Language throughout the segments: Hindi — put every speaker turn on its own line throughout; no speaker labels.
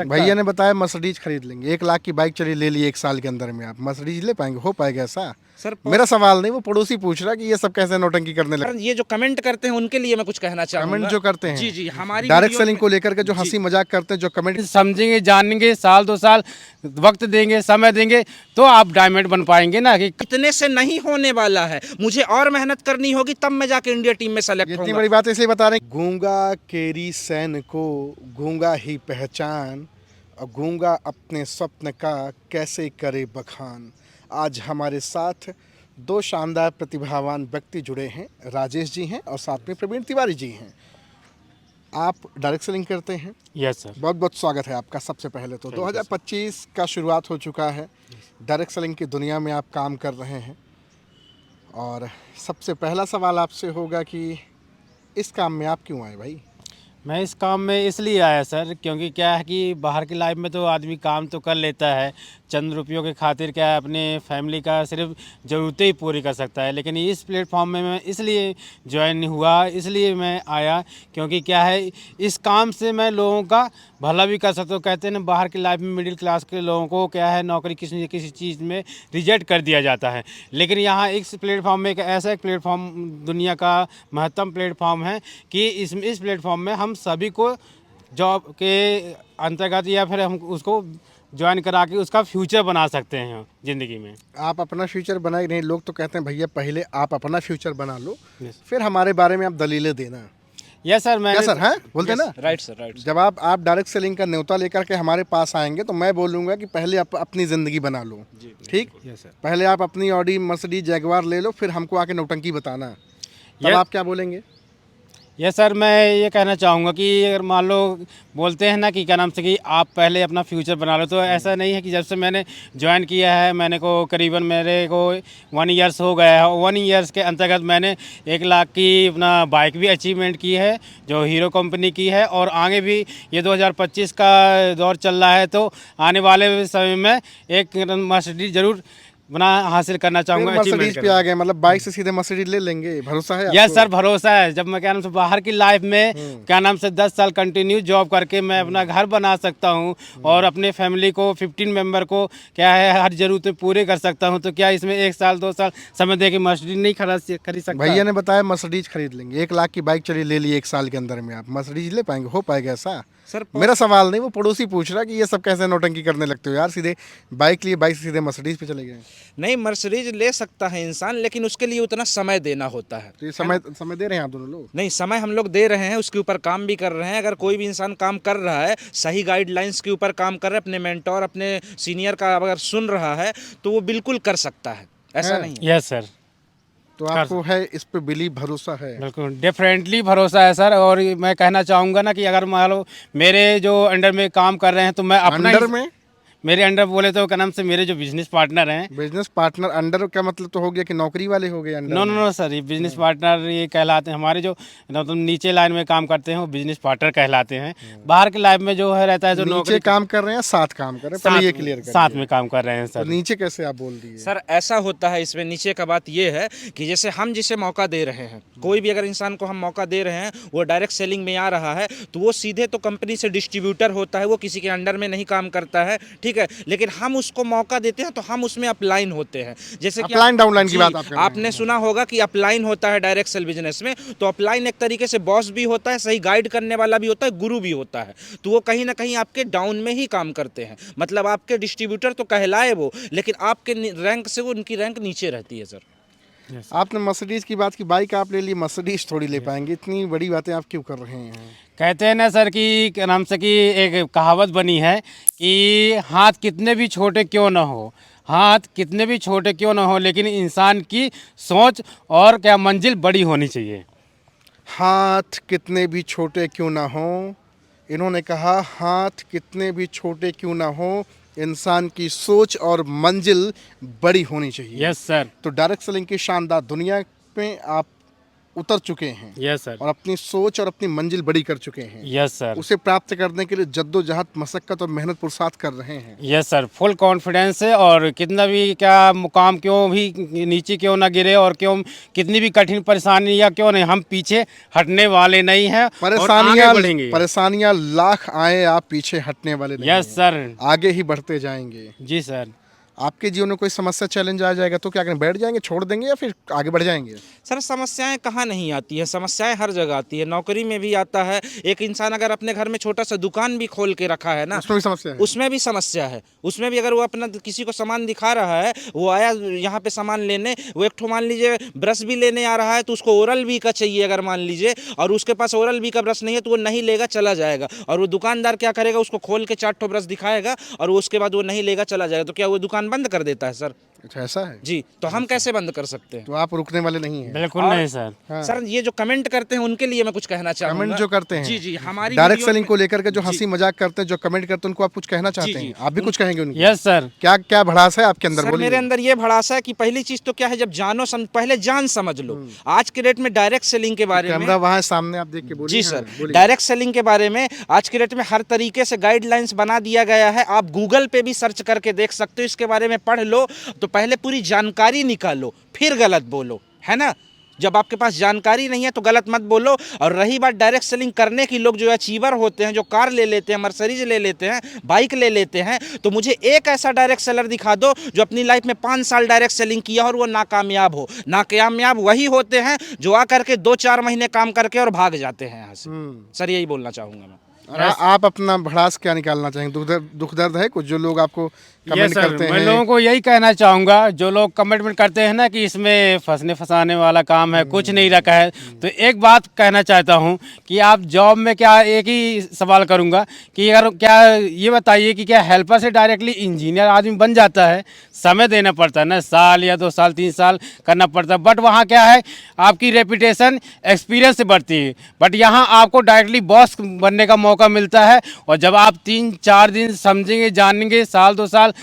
भैया ने बताया मर्सिडीज खरीद लेंगे, 1 लाख की बाइक चली ले ली 1 साल के अंदर में, आप मर्सिडीज ले पाएंगे? हो पाएगा ऐसा?
सर
मेरा सवाल नहीं, वो पड़ोसी पूछ रहा है कि ये सब कैसे नौटंकी करने
सर,
लगे।
ये जो कमेंट करते हैं उनके लिए मैं कुछ कहना
कमेंट
चाहूंगा।
जो करते
जी
हैं
जी, हमारी
डायरेक्ट
वीडियोस
सेलिंग
में
को लेकर के जो
जी,
हंसी मजाक करते हैं, जो कमेंट
समझेंगे, जानेंगे, साल 2 साल वक्त देंगे, समय देंगे, तो आप डायमंड बन पाएंगे ना। कि
इतने से नहीं होने वाला है, मुझे और मेहनत करनी होगी तब मैं जाके इंडिया टीम में सेलेक्ट
इतनी
होऊंगा।
बड़ी बात इसलिए बता रहे हैं। गूंगा केरी सैन को गूंगा ही पहचान, और गूंगा अपने स्वप्न का कैसे करे बखान। आज हमारे साथ 2 शानदार प्रतिभावान व्यक्ति जुड़े हैं, राजेश जी हैं और साथ में प्रवीण तिवारी जी हैं। आप डायरेक्ट सेलिंग करते हैं।
Yes sir.
बहुत बहुत स्वागत है आपका। सबसे पहले तो 2025 का शुरुआत हो चुका है, डायरेक्ट सेलिंग की दुनिया में आप काम कर रहे हैं, और सबसे पहला सवाल आपसे होगा कि इस काम में आप क्यों आए भाई?
मैं इस काम में इसलिए आया सर, क्योंकि क्या है कि बाहर की लाइफ में तो आदमी काम तो कर लेता है, चंद रुपयों के खातिर क्या है अपने फैमिली का सिर्फ ज़रूरतें ही पूरी कर सकता है। लेकिन इस प्लेटफॉर्म में मैं इसलिए ज्वाइन हुआ, इसलिए मैं आया, क्योंकि क्या है इस काम से मैं लोगों का भला भी कर सकता हूँ। कहते हैं ना, बाहर की लाइफ में मिडिल क्लास के लोगों को क्या है नौकरी किसी न किसी चीज़ में रिजेक्ट कर दिया जाता है। लेकिन यहाँ इस प्लेटफॉर्म में एक ऐसा एक प्लेटफॉर्म दुनिया का महत्तम प्लेटफॉर्म है कि इस प्लेटफॉर्म में हम सभी को जॉब के अंतर्गत या फिर हम उसको ज्वाइन करा के उसका फ्यूचर बना सकते हैं ज़िंदगी में।
आप अपना फ्यूचर बनाए नहीं, लोग तो कहते हैं भैया पहले आप अपना फ्यूचर बना लो,
Yes.
फिर हमारे बारे में आप दलीलें देना।
Yes sir.
क्या सर हैं बोलते हैं ना?
Right sir, right.
जब आप डायरेक्ट सेलिंग का न्योता लेकर के हमारे पास आएंगे तो मैं बोलूँगा कि पहले आप अपनी ज़िंदगी बना लो। ठीक,
यस सर।
पहले आप अपनी ऑडी मर्सिडीज जैगवार ले लो, फिर हमको आके नौटंकी बताना। तब
Yes.
आप क्या बोलेंगे?
यस सर, मैं ये कहना चाहूँगा कि अगर मान लो बोलते हैं ना कि क्या नाम से कि आप पहले अपना फ्यूचर बना लो, तो ऐसा नहीं है कि जब से मैंने ज्वाइन किया है, मैंने को करीबन मेरे को 1 ईयर्स हो गया है। 1 ईयर्स के अंतर्गत मैंने 1 लाख की अपना बाइक भी अचीवमेंट की है, जो हीरो कंपनी की है, और आगे भी ये 2025 का दौर चल रहा है, तो आने वाले समय में एक मर्सिडीज ज़रूर बना हासिल करना चाहूँगा, अचीवमेंट
मर्सिडीज पे आ गए, मतलब बाइक से सीधे मर्सिडीज ले लेंगे, भरोसा है
यस
आपको?
सर, भरोसा है। जब मैं क्या नाम से बाहर की लाइफ में क्या नाम से 10 साल कंटिन्यू जॉब करके मैं अपना घर बना सकता हूँ और अपने फैमिली को 15 मेंबर को क्या है हर ज़रूरतें पूरे कर सकता हूँ, तो क्या इसमें 1 साल 2 साल समय दे के मर्सिडीज नहीं खरीद सकता?
भैया ने बताया मर्सिडीज खरीद लेंगे, 1 लाख की बाइक चली ले ली 1 साल के अंदर में, आप मर्सिडीज ले पाएंगे? हो पाएगा ऐसा?
सर,
मेरा सवाल नहीं, वो पड़ोसी पूछ रहा है कि ये सब कैसे नौटंकी करने लगते हो यार, सीधे बाइक लिए बाइक से सीधे मर्सिडीज पे चले गए।
नहीं, मर्सिडीज ले सकता है इंसान, लेकिन उसके लिए उतना समय देना होता है।
तो ये समय दे रहे हैं आप दोनों लोग?
नहीं, समय हम लोग दे रहे हैं, उसके ऊपर काम भी कर रहे हैं। अगर कोई भी इंसान काम कर रहा है, सही गाइडलाइंस के ऊपर काम कर रहा है, अपने मेंटोर अपने सीनियर का अगर सुन रहा है, तो वो बिल्कुल कर सकता है, ऐसा
है।
नहीं है।
यस सर,
तो आपको है इस पे बिलीव, भरोसा है?
बिल्कुल डिफरेंटली भरोसा है सर। और मैं कहना चाहूँगा ना कि अगर मान लो मेरे जो अंडर में काम कर रहे हैं, तो मैं अपना
अंडर में?
मेरे अंडर बोले तो क्या नाम से मेरे जो बिजनेस पार्टनर हैं।
बिजनेस पार्टनर अंडर का मतलब तो हो गया कि नौकरी वाले हो गए अंडर
नो
में?
नो नो सर, ये बिजनेस पार्टनर ये कहलाते हैं। हमारे जो मतलब नीचे लाइन में काम करते हैं वो बिजनेस पार्टनर कहलाते हैं। बाहर की लाइफ में जो है रहता है जो
नीचे
नौकरी
काम कर रहे हैं, साथ काम कर रहे हैं, पहले ये क्लियर कर
साथ में काम कर रहे हैं
तो
सर।
नीचे कैसे आप बोल दिए?
सर, ऐसा होता है इसमें नीचे का बात ये है कि जैसे हम जिसे मौका दे रहे हैं, कोई भी अगर इंसान को हम मौका दे रहे हैं, वो डायरेक्ट सेलिंग में आ रहा है, तो वो सीधे तो कंपनी से डिस्ट्रीब्यूटर होता है, वो किसी के अंडर में नहीं काम करता है, ठीक है। लेकिन हम उसको मौका देते हैं तो हम उसमें अपलाइन होते हैं। जैसे कि
अपलाइन डाउनलाइन की
जी,
बात आप कर रहे हैं।
आपने सुना होगा कि अपलाइन होता है डायरेक्ट सेल बिजनेस में, तो अपलाइन एक तरीके से बॉस भी होता है, सही गाइड करने वाला भी होता है, गुरु भी होता है। तो वो कहीं ना कहीं आपके डाउन में ही काम करते हैं, मतलब आपके डिस्ट्रीब्यूटर तो कहलाए वो, लेकिन आपके रैंक से वो उनकी रैंक नीचे रहती है सर।
आपने मर्सिडीज की बात की, बाइक आप ले ली, मर्सिडीज थोड़ी ले पाएंगे, इतनी बड़ी बातें आप क्यों कर रहे हैं?
कहते हैं ना सर कि क्या नाम से कि एक कहावत बनी है कि हाथ कितने भी छोटे क्यों ना हो, हाथ कितने भी छोटे क्यों ना हो, लेकिन इंसान की सोच और क्या मंजिल बड़ी होनी चाहिए।
हाथ कितने भी छोटे क्यों ना हो, इन्होंने कहा हाथ कितने भी छोटे क्यों ना हो, इंसान की सोच और मंजिल बड़ी होनी चाहिए।
Yes sir.
तो डायरेक्ट सेलिंग की शानदार दुनिया में आप उतर चुके हैं
यस सर।
और अपनी सोच और अपनी मंजिल बड़ी कर चुके हैं,
यस सर।
उसे प्राप्त करने के लिए जद्दोजहद, मशक्कत और मेहनत पुरुषार्थ कर रहे हैं।
यस सर, फुल कॉन्फिडेंस है और कितना भी क्या मुकाम क्यों भी नीचे क्यों ना गिरे और क्यों कितनी भी कठिन परेशानी या क्यों नहीं, हम पीछे हटने वाले नहीं हैं और आगे बढ़ेंगे।
परेशानियां लाख आए, आप पीछे हटने वाले नहीं
यस
हैं।
सर।
आगे ही बढ़ते जाएंगे।
जी सर।
आपके जीवन में कोई समस्या चैलेंज आ जाएगा तो क्या करें, बैठ जाएंगे, छोड़ देंगे या फिर आगे बढ़ जाएंगे?
सर समस्याएं कहाँ नहीं आती है, समस्याएं हर जगह आती है, नौकरी में भी आता है। एक इंसान अगर अपने घर में छोटा सा दुकान भी खोल के रखा है ना,
उसमें भी समस्या है।
उसमें भी समस्या है। उसमें भी अगर वो अपना किसी को सामान दिखा रहा है, वो आया यहाँ पे सामान लेने, वो एक ठो मान लीजिए ब्रश भी लेने आ रहा है तो उसको ओरल बी का चाहिए अगर मान लीजिए, और उसके पास ओरल बी का ब्रश नहीं है तो वो नहीं लेगा, चला जाएगा। और वो दुकानदार क्या करेगा, उसको खोल के 4 ठो ब्रश दिखाएगा और उसके बाद वो नहीं लेगा, चला जाएगा। तो क्या वो दुकान बंद कर देता है सर?
अच्छा, ऐसा है।
जी, तो हम कैसे बंद कर सकते हैं?
तो आप रुकने वाले नहीं हैं।
बिल्कुल नहीं सर।
हाँ।
सर ये जो कमेंट करते हैं उनके लिए मैं कुछ कहना चाहूंगा।
कमेंट जो करते हैं,
जी जी, हमारी
डायरेक्ट
वीडियो
सेलिंग
में-
को लेकर के जो
जी।
हंसी मजाक करते हैं, जो कमेंट करते हैं, उनको आप कुछ कहना चाहते
जी,
हैं? आप भी कुछ कहेंगे उनको?
Yes sir.
क्या क्या भड़ास है आपके अंदर,
सर
बोलिए।
मेरे अंदर ये भड़ासा है कि पहली चीज तो क्या है, जब पहले जान समझ लो। आज के डेट में डायरेक्ट सेलिंग के बारे में,
कैमरा वहाँ है सामने, आप देख के बोलिए।
जी
हाँ,
सर,
बोलिए।
डायरेक्ट सेलिंग के बारे में आज के डेट में हर तरीके से गाइडलाइंस बना दिया गया है। आप गूगल पे भी सर्च करके देख सकते हो, इसके बारे में पढ़ लो। तो पहले पूरी जानकारी निकालो फिर गलत बोलो, है ना। जब आपके पास जानकारी नहीं है तो गलत मत बोलो। और रही बात डायरेक्ट सेलिंग करने की, लोग जो अचीवर होते हैं, जो कार ले लेते हैं, मर्सिडीज ले लेते हैं, बाइक ले लेते हैं, तो मुझे एक ऐसा डायरेक्ट सेलर दिखा दो जो अपनी लाइफ में 5 साल डायरेक्ट सेलिंग किया और वो नाकामयाब हो। नाकामयाब वही होते हैं जो आकर के 2-4 महीने काम करके और भाग जाते हैं यहाँ से। सर यही बोलना चाहूँगा मैं।
और आप अपना भड़ास क्या निकालना चाहेंगे? दुख दर्द है कुछ, जो लोग आपको कमेंट करते
मैं
हैं?
लोगों को यही कहना चाहूँगा, जो लोग कमेंटमेंट करते हैं ना कि इसमें फंसने फंसाने वाला काम है, कुछ नहीं रखा है, तो एक बात कहना चाहता हूँ कि आप जॉब में क्या, एक ही सवाल करूँगा कि अगर क्या ये बताइए कि क्या हेल्पर से डायरेक्टली इंजीनियर आदमी बन जाता है? समय देना पड़ता है ना, साल या 2 साल 3 साल करना पड़ता है। बट वहाँ क्या है, आपकी रेपुटेशन एक्सपीरियंस से बढ़ती है। बट यहाँ आपको डायरेक्टली बॉस बनने का मौका मिलता है। और जब आप 3-4 दिन समझेंगे, जानेंगे, साल 2 साल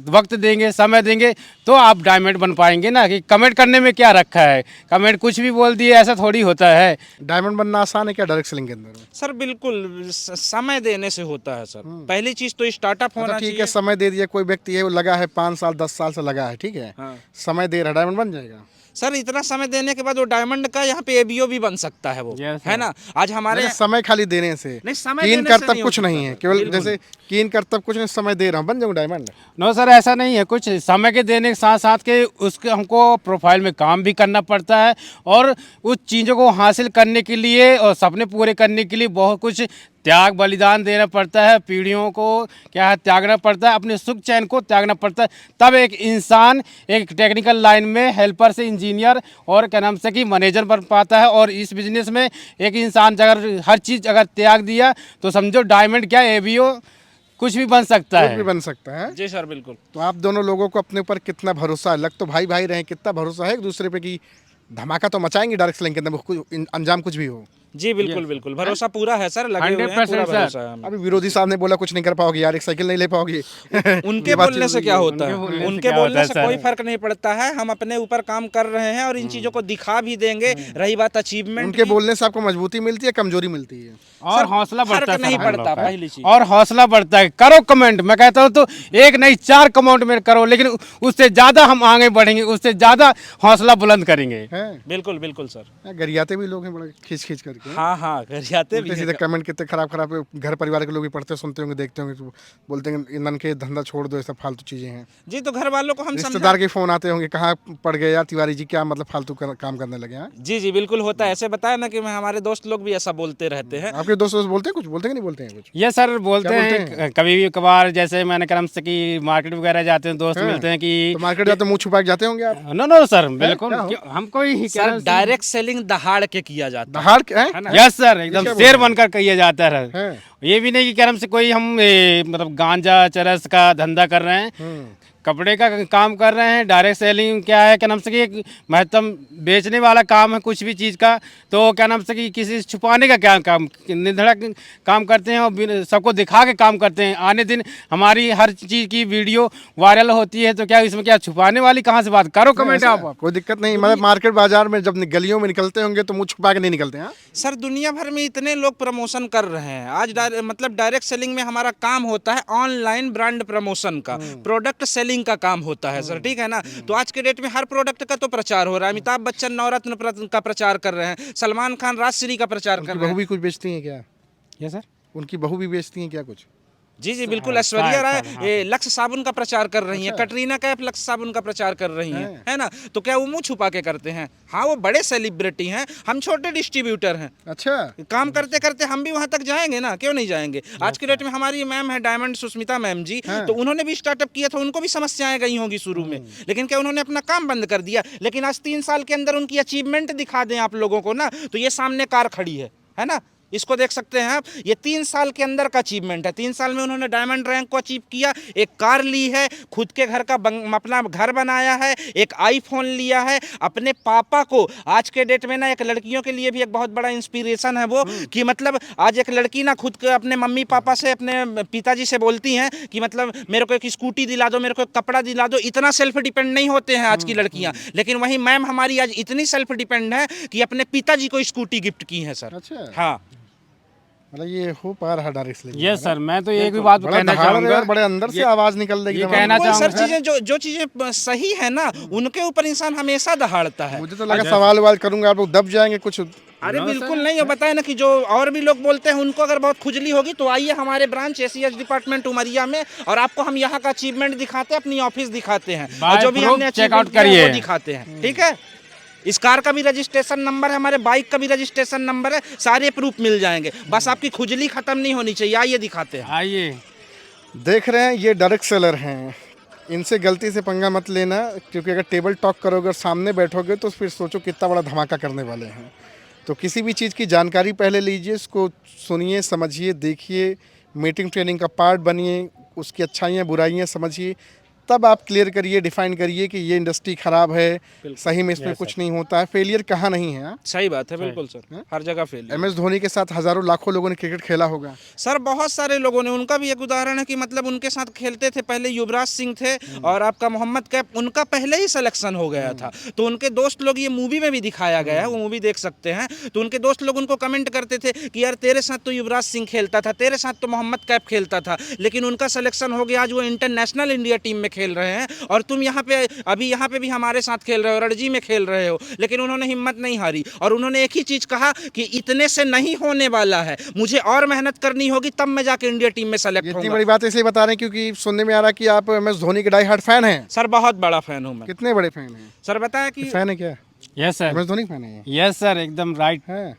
वक्त देंगे, समय देंगे, तो आप डायमंड बन पाएंगे ना। कि कमेंट करने में क्या रखा है, कमेंट कुछ भी बोल दिए, ऐसा थोड़ी होता है।
डायमंड बनना आसान है क्या डायरेक्ट सेलिंग के अंदर?
सर बिल्कुल समय देने से होता है सर। पहली चीज तो स्टार्टअप होना
अच्छा, ठीक
चाहिए।
है, समय दे दिया। कोई व्यक्ति है वो लगा है 5 साल 10 साल से लगा है, ठीक है,
हाँ।
समय दे रहा है, डायमंड बन जाएगा?
सर इतना समय देने के बाद वो डायमंड का यहाँ पे एबीओ भी बन सकता है वो,
Yes,
है ना। आज हमारे
नहीं, समय खाली देने से,
नहीं, समय
कीन
देने से
करतब
नहीं
कुछ
हो
नहीं
सकता
है,
सर,
केवल
बिल्कुल।
जैसे कीन करतब कुछ नहीं, समय दे रहा हूँ बन जाऊँ डायमंड?
नो सर, ऐसा नहीं है कुछ। समय के देने के साथ साथ के उसके हमको प्रोफाइल में काम भी करना पड़ता है और उस चीज़ों को हासिल करने के लिए और सपने पूरे करने के लिए बहुत कुछ त्याग बलिदान देना पड़ता है। पीढ़ियों को क्या है, त्यागना पड़ता है, अपने सुख चैन को त्यागना पड़ता है। तब एक इंसान एक टेक्निकल लाइन में हेल्पर से इंजीनियर और क्या नाम से कि मैनेजर बन पाता है। और इस बिजनेस में एक इंसान अगर हर चीज़ अगर त्याग दिया तो समझो डायमंड क्या, एबीओ कुछ भी बन सकता
कुछ
है।
भी बन सकता है।
जी सर बिल्कुल।
तो आप दोनों लोगों को अपने ऊपर कितना भरोसा है? लग तो भाई भाई रहे, कितना भरोसा है एक दूसरे पे कि धमाका तो मचाएंगे डायरेक्ट सेलिंग के अंदर, अंजाम कुछ भी हो?
जी बिल्कुल बिल्कुल, भरोसा पूरा है सर, लगे हुए हैं,
100%
पूरा
सर।
भरोसा है हमें।
अभी विरोधी साहब ने बोला कुछ नहीं कर पाओगे यार, एक साइकिल नहीं ले पाओगे।
उनके
ये बात
बोलने से
चल
क्या
रही है।
होता है,
उनके बोलने से
उनके
क्या
बोलने
होता है
से
सर?
कोई फर्क नहीं पड़ता है। हम अपने ऊपर काम कर रहे हैं और इन चीजों को दिखा भी देंगे। रही बात अचीवमेंट
उनके बोलने से आपको मजबूती मिलती है, कमजोरी मिलती है?
और हौसला
फर्क
बढ़ता है
नहीं
सर हम लोग
पड़ता,
का।
पहली चीज।
और हौसला बढ़ता है। करो कमेंट, मैं कहता हूँ तो एक नहीं 4 कमेंट में करो, लेकिन उससे ज़्यादा हम आगे बढ़ेंगे, उससे ज़्यादा हौसला बुलंद करेंगे।
हैं?
बिल्कुल बिल्कुल सर।
गरियाते भी लोग हैं बड़ा खींच खींच करके।
हाँ हाँ, घर जाते भी
उल्टे
हैं।
सीधे कमेंट कितने खराब खराब घर परिवार के लोग भी पढ़ते सुनते होंगे, देखते होंगे, तो बोलते हैं इनन के धंधा छोड़ दो, ये सब फालतू चीजें हैं।
जी, तो घर वालों को हम
रिश्तेदार के फोन आते होंगे, कहाँ पड़ गए यार तिवारी जी, क्या मतलब फालतू काम करने लगे हैं?
जी जी बिल्कुल होता है। ऐसे बताया ना कि हमारे दोस्त लोग भी ऐसा बोलते रहते हैं।
आपके दोस्त बोलते हैं कुछ, बोलते हैं कि नहीं बोलते हैं कुछ?
ये सर बोलते
क्या
हैं,
बोलते
कभी भी कभार, जैसे मैंने क्रम से कि मार्केट वगैरह जाते हैं, दोस्त
हाँ।
मिलते हैं कि
तो मार्केट जाते मुंह छुपा के जाते होंगे आप?
नो नो सर, बिल्कुल
क्या हो?
हमको ही
सर डायरेक्ट सेलिंग दहाड़ के किया जाता है।
दहाड़ के हैं?
है ना?
यस सर, एकदम
क्या
शेर
बोल रहे
बनकर किया जाता है।
हैं?
ये भी नहीं कि कर्म से कोई हम मतलब गांजा चरस का धंधा कर रहे हैं, कपड़े का काम कर रहे हैं। डायरेक्ट सेलिंग क्या है, क्या नाम से कि एक महत्तम बेचने वाला काम है कुछ भी चीज़ का, तो क्या नाम से कि किसी से छुपाने का क्या काम, निधड़क काम करते हैं और सबको दिखा के काम करते हैं। आने दिन हमारी हर चीज़ की वीडियो वायरल होती है, तो क्या इसमें क्या छुपाने वाली कहाँ से बात करो, कमेंट आप।
कोई दिक्कत नहीं, मतलब मार्केट बाजार में जब गलियों में निकलते होंगे तो मुंह छुपा के नहीं निकलते हैं।
सर दुनिया भर में इतने लोग प्रमोशन कर रहे हैं। आज मतलब डायरेक्ट सेलिंग में हमारा काम होता है ऑनलाइन ब्रांड प्रमोशन का, प्रोडक्ट सेलिंग का काम होता है सर, ठीक है ना। तो आज के डेट में हर प्रोडक्ट का तो प्रचार हो रहा है। अमिताभ बच्चन नवरत्न का प्रचार कर रहे हैं, सलमान खान राजश्री का प्रचार कर रहे
बहू
हैं।
भी कुछ बेचती हैं क्या?
ये सर
उनकी बहू भी बेचती हैं क्या कुछ?
जी जी बिल्कुल। ऐश्वर्या राय
हाँ।
ये लक्स साबुन का प्रचार कर रही हैं, कटरीना कैफ लक्स साबुन का प्रचार कर रही हैं, है ना। तो क्या वो मुंह छुपा के करते हैं? हाँ, वो बड़े सेलिब्रिटी हैं, हम छोटे डिस्ट्रीब्यूटर हैं।
अच्छा,
काम करते करते हम भी वहां तक जाएंगे ना, क्यों नहीं जाएंगे। आज के डेट में हमारी मैम है डायमंड सुष्मिता मैम जी, तो उन्होंने भी स्टार्टअप किया था, उनको भी समस्याएं गई होंगी शुरू में, लेकिन क्या उन्होंने अपना काम बंद कर दिया? लेकिन आज 3 साल के अंदर उनकी अचीवमेंट दिखा दें आप लोगों को ना, तो ये सामने कार खड़ी है ना, इसको देख सकते हैं आप। ये 3 साल के अंदर का अचीवमेंट है। 3 साल में उन्होंने डायमंड रैंक को अचीव किया, एक कार ली है, खुद के घर का अपना घर बनाया है, एक आईफोन लिया है। अपने पापा को आज के डेट में ना एक लड़कियों के लिए भी एक बहुत बड़ा इंस्पिरेशन है वो, कि मतलब आज एक लड़की ना खुद के अपने मम्मी पापा से, अपने पिताजी से बोलती हैं कि मतलब मेरे को एक स्कूटी दिला दो, मेरे को एक कपड़ा दिला दो। इतना सेल्फ डिपेंड नहीं होते हैं आज की लड़कियां, लेकिन वही मैम हमारी आज इतनी सेल्फ डिपेंड है कि अपने पिताजी को स्कूटी गिफ्ट की है सर।
अच्छा,
हाँ,
मतलब ये हो पा रहा डायरेक्ट सेलिंग।
यस सर, मैं तो एक भी बात
बड़ा
कहना
दहाड़ है
चाहूँगा,
यार, बड़े अंदर से आवाज निकल रही
ये
है।
कहना
कोई सर
चाहूँगा
चीजें जो चीजें सही है ना, उनके ऊपर इंसान हमेशा दहाड़ता है।
मुझे तो लगा सवाल वाल करूंगा आप लोग दब जाएंगे कुछ।
अरे बिल्कुल नहीं, बताए ना कि जो और भी लोग बोलते हैं उनको अगर बहुत खुजली होगी तो आइए हमारे ब्रांच एसीएस डिपार्टमेंट उमरिया में, और आपको हम यहाँ का अचीवमेंट दिखाते हैं, अपनी ऑफिस दिखाते हैं, और जो भी
proof
हमने
check out
achievement किया है,
करिए।
वो दिखाते हैं, ठीक है। इस कार का भी रजिस्ट्रेशन नंबर है, हमारे बाइक का भी रजिस्ट्रेशन नंबर है, सारे प्रूफ मिल जाएंगे। बस आपकी खुजली खत्म नहीं होनी चाहिए। आइए दिखाते हैं।
आइए।
देख रहे हैं ये डायरेक्ट सेलर हैं, इनसे गलती से पंगा मत लेना, क्योंकि अगर टेबल टॉक करोगे और सामने बैठोगे तो फिर सोचो कितना बड़ा धमाका करने वाले हैं। तो किसी भी चीज़ की जानकारी पहले लीजिए, उसको सुनिए, समझिए, देखिए, मीटिंग ट्रेनिंग का पार्ट बनिए, उसकी अच्छाइयाँ बुराइयाँ समझिए, तब आप क्लियर करिए, डिफाइन करिए कि ये इंडस्ट्री खराब है, सही में इसमें कुछ नहीं होता है। फेलियर कहाँ नहीं है।
सही बात है, बिल्कुल सर, हर जगह फेल।
MS धोनी के साथ हजारों लाखों लोगों ने क्रिकेट खेला होगा
सर, बहुत सारे लोगों ने, उनका भी एक उदाहरण है कि मतलब उनके साथ खेलते थे पहले युवराज सिंह थे और आपका मोहम्मद कैफ, उनका पहले ही सिलेक्शन हो गया था। तो उनके दोस्त लोग, ये मूवी में भी दिखाया गया है, वो मूवी देख सकते हैं। तो उनके दोस्त लोग उनको कमेंट करते थे कि यार तेरे साथ तो युवराज सिंह खेलता था, तेरे साथ तो मोहम्मद कैफ खेलता था, लेकिन उनका सिलेक्शन हो गया, आज वो इंटरनेशनल इंडिया टीम में खेल रहे हैं, और तुम यहाँ पे अभी यहाँ पे भी हमारे साथ खेल रहे हो, रणजी में खेल रहे हो। लेकिन उन्होंने हिम्मत नहीं हारी, और उन्होंने एक ही चीज कहा कि इतने से नहीं होने वाला है, मुझे और मेहनत करनी होगी, तब मैं जाके इंडिया टीम में सेलेक्ट
इतनी
होऊंगा।
बड़ी बात इसलिए बता रहे हैं क्योंकि सुनने में आ रहा है कि आप MS धोनी के डाई हार्ड फैन हैं।
सर बहुत बड़ा फैन हूँ मैं।
कितने बड़े फैन हैं?
सर बताया कि
फैन है क्या?
Yes sir,
MS Dhoni fan है?
यस सर, एकदम राइट।
हैं?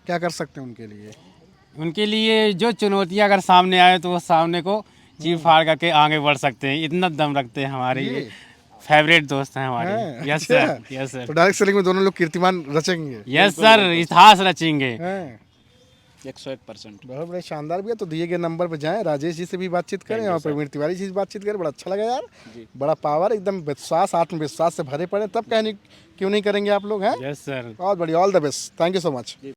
क्या कर सकते हैं उनके लिए?
उनके लिए जो चुनौतियां अगर सामने आए तो वो सामने को चीर फाड़ करके आगे बढ़ सकते हैं, इतना दम रखते हैं। हमारे ये फेवरेट दोस्त हैं हमारे।
हैं?
यस
अच्छा।
सर, यस सर,
तो डायरेक्ट सेलिंग में दोनों लोग कीर्तिमान रचेंगे।
यस सर, इतिहास रचेंगे।
हैं?
101%।
बहुत बड़े शानदार भी है। तो दिए गए नंबर पर जाएं, राजेश जी से भी बातचीत करें और प्रवीण तिवारी जी से बातचीत करें। बड़ा अच्छा लगा यार, बड़ा पावर, एकदम विश्वास, आत्मविश्वास से भरे पड़े, तब कहने क्यों नहीं करेंगे आप लोग हैं।
Yes sir.
बहुत बढ़िया, all the best, thank you so much.